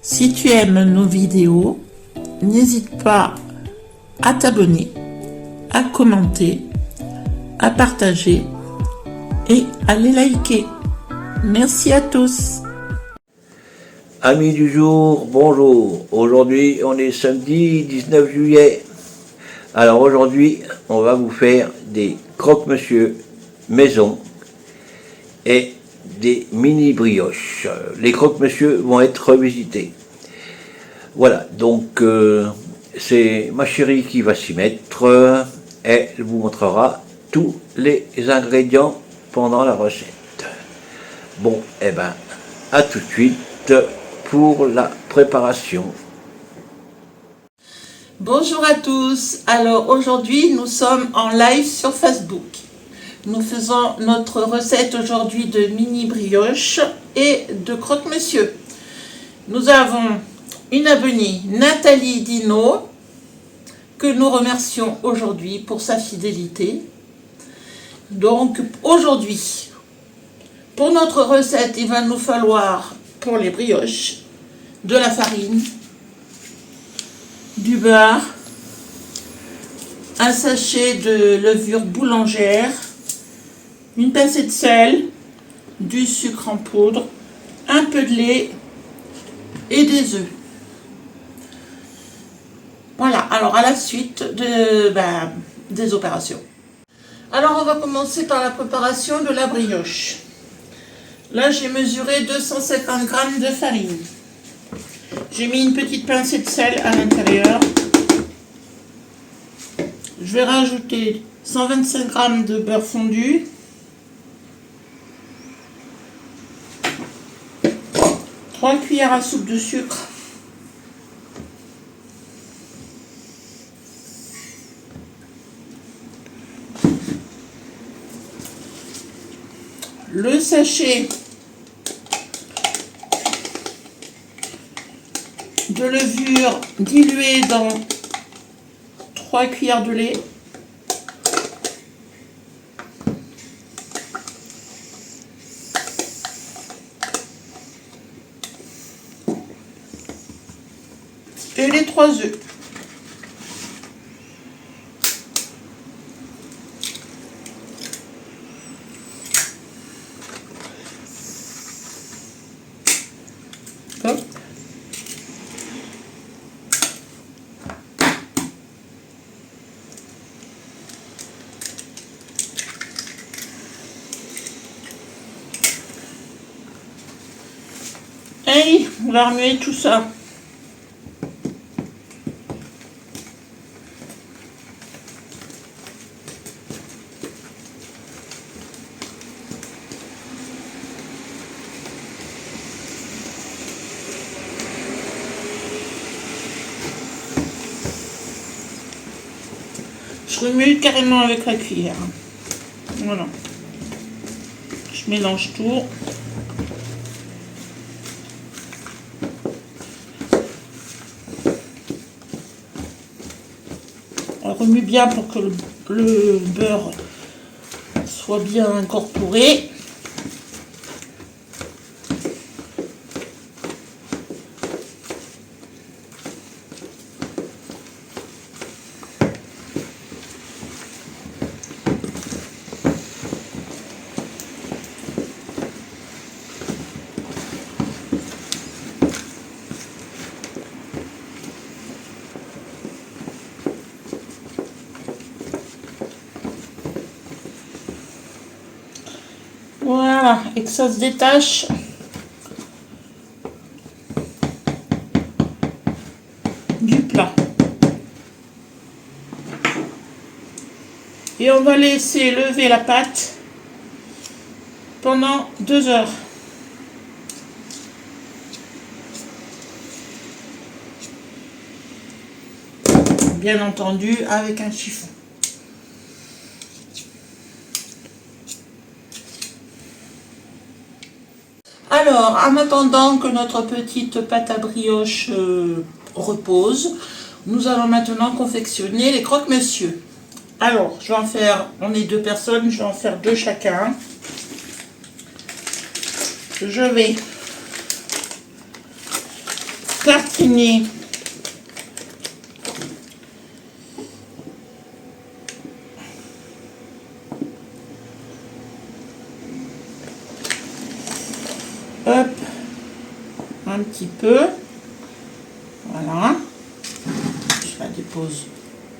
Si tu aimes nos vidéos, n'hésite pas à t'abonner, à commenter, à partager et à les liker. Merci à tous. Amis du jour, bonjour. Aujourd'hui, on est samedi 19 juillet. Alors aujourd'hui, on va vous faire des croque-monsieur maison et des mini brioches. Les croque-monsieur vont être revisités. Voilà, donc c'est ma chérie qui va s'y mettre. Elle vous montrera tous les ingrédients pendant la recette. Bon, eh ben, à tout de suite pour la préparation. Bonjour à tous. Alors aujourd'hui, nous sommes en live sur Facebook. Nous faisons notre recette aujourd'hui de mini brioche et de croque-monsieur. Nous avons une abonnée, Nathalie Dino, que nous remercions aujourd'hui pour sa fidélité. Donc aujourd'hui, pour notre recette, il va nous falloir, pour les brioches, de la farine, du beurre, un sachet de levure boulangère, une pincée de sel, du sucre en poudre, un peu de lait et des œufs. Voilà, alors à la suite des opérations. Alors on va commencer par la préparation de la brioche. Là j'ai mesuré 250 g de farine. J'ai mis une petite pincée de sel à l'intérieur. Je vais rajouter 125 g de beurre fondu. 3 cuillères à soupe de sucre. Le sachet de levure diluée dans 3 cuillères de lait. Et les 3 œufs. Hop. Et on va remuer tout ça. Je remue carrément avec la cuillère. Voilà. Je mélange tout. On remue bien pour que le beurre soit bien incorporé. Voilà, et que ça se détache. Du plat. Et on va laisser lever la pâte pendant 2 heures. Bien entendu avec un chiffon. Alors, en attendant que notre petite pâte à brioche repose, nous allons maintenant confectionner les croque-monsieur. Alors, je vais en faire, on est 2 personnes, je vais en faire 2 chacun. Je vais tartiner hop, un petit peu, voilà, je la dépose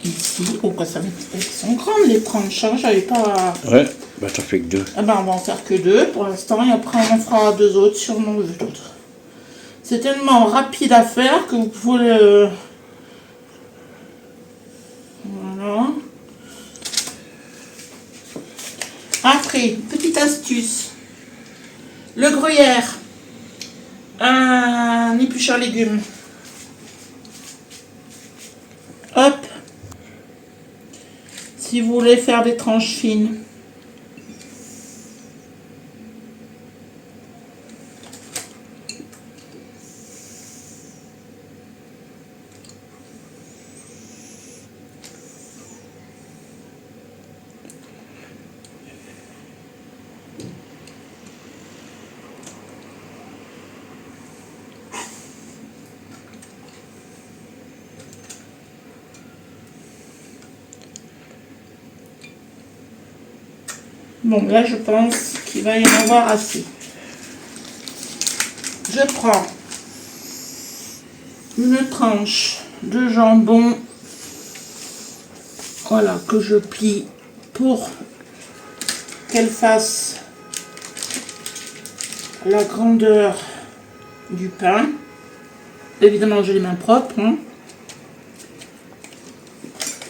ici. Oh, quoi, ça va être, elles sont grandes les tranches, hein, j'avais pas... Ouais, bah ça fait que 2. Ah ben, on va en faire que 2 pour l'instant, et après on en fera 2 autres, sûrement 2 autres. C'est tellement rapide à faire que vous pouvez le... Voilà. Après, petite astuce. Le gruyère, un éplucheur légumes. Hop. Si vous voulez faire des tranches fines. Bon, là, je pense qu'il va y en avoir assez. Je prends une tranche de jambon, voilà, que je plie pour qu'elle fasse la grandeur du pain. Évidemment, j'ai les mains propres, hein.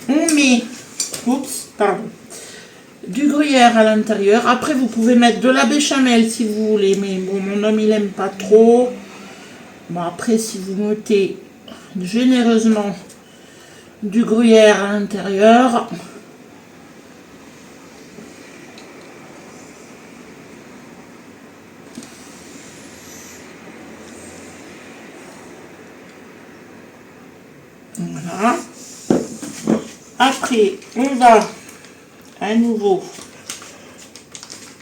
On met, oups, pardon, du gruyère à l'intérieur. Après, vous pouvez mettre de la béchamel si vous voulez, mais bon, mon homme il aime pas trop. Bon, après, si vous mettez généreusement du gruyère à l'intérieur, voilà. Après, on va à nouveau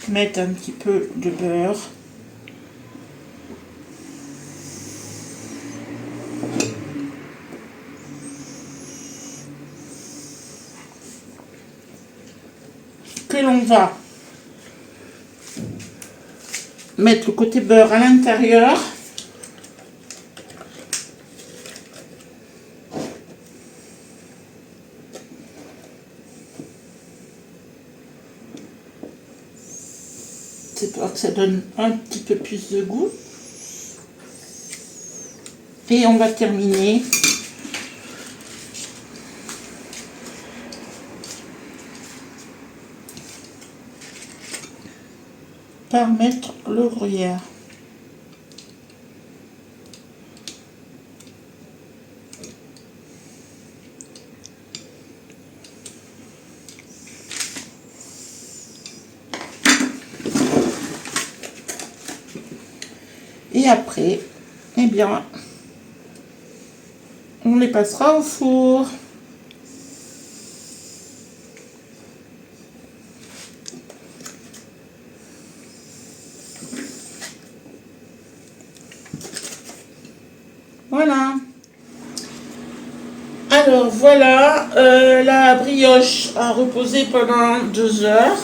mettre un petit peu de beurre. Que l'on va mettre le côté beurre à l'intérieur. C'est pour que ça donne un petit peu plus de goût. Et on va terminer par mettre le gruyère. Et après, eh bien, on les passera au four. Voilà. Alors voilà, la brioche a reposé pendant 2 heures.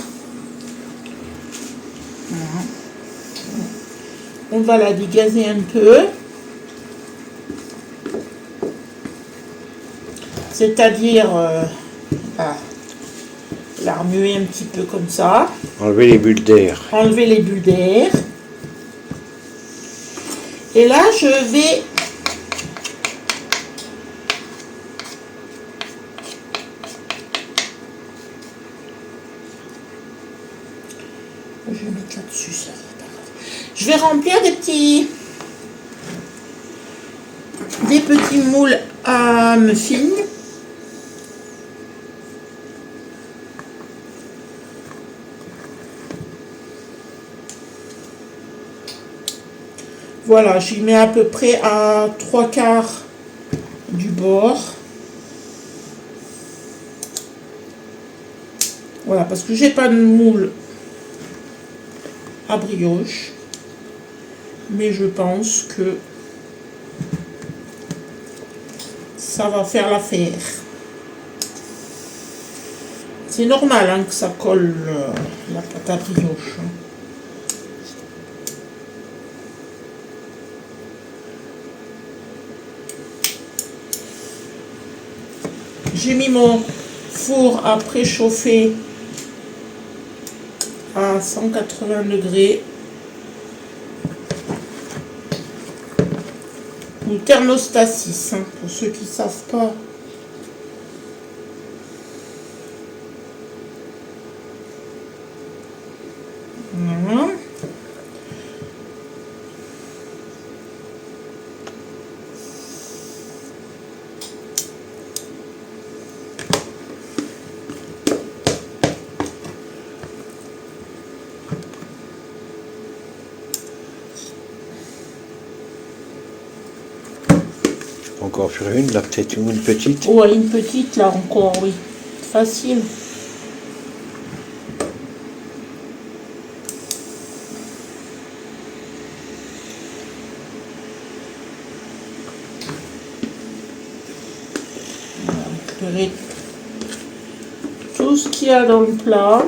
Voilà. On va la dégazer un peu. C'est-à-dire la remuer un petit peu comme ça. Enlever les bulles d'air. Enlever les bulles d'air. Et là, je vais mettre là-dessus, ça. Je vais remplir des petits moules à muffins. Voilà, j'y mets à peu près à 3/4 du bord. Voilà, parce que j'ai pas de moule à brioche. Mais je pense que ça va faire l'affaire. C'est normal hein, que ça colle la pâte à brioche. J'ai mis mon four à préchauffer à 180 degrés. Ou thermostat 6, hein, pour ceux qui ne savent pas. Voilà. Encore sur une, là peut-être une petite. Ouais, une petite là encore, oui. Facile. On va récupérer tout ce qu'il y a dans le plat.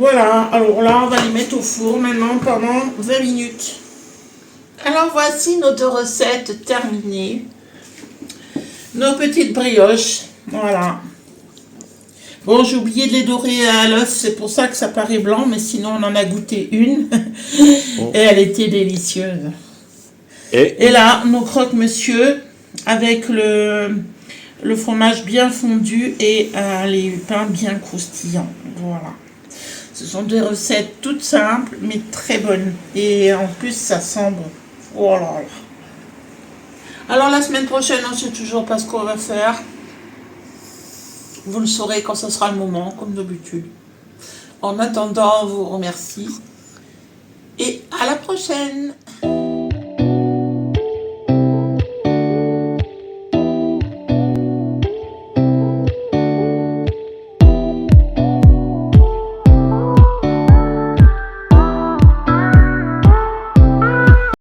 Voilà, alors là, on va les mettre au four maintenant pendant 20 minutes. Alors voici nos deux recettes terminées. Nos petites brioches, voilà. Bon, j'ai oublié de les dorer à l'œuf, c'est pour ça que ça paraît blanc, mais sinon on en a goûté une. Et elle était délicieuse. Et là, nos croque-monsieur avec le fromage bien fondu et les pains bien croustillants. Voilà. Ce sont des recettes toutes simples, mais très bonnes. Et en plus, ça sent bon. Oh là là. Alors la semaine prochaine, on ne sait toujours pas ce qu'on va faire. Vous le saurez quand ce sera le moment, comme d'habitude. En attendant, on vous remercie. Et à la prochaine.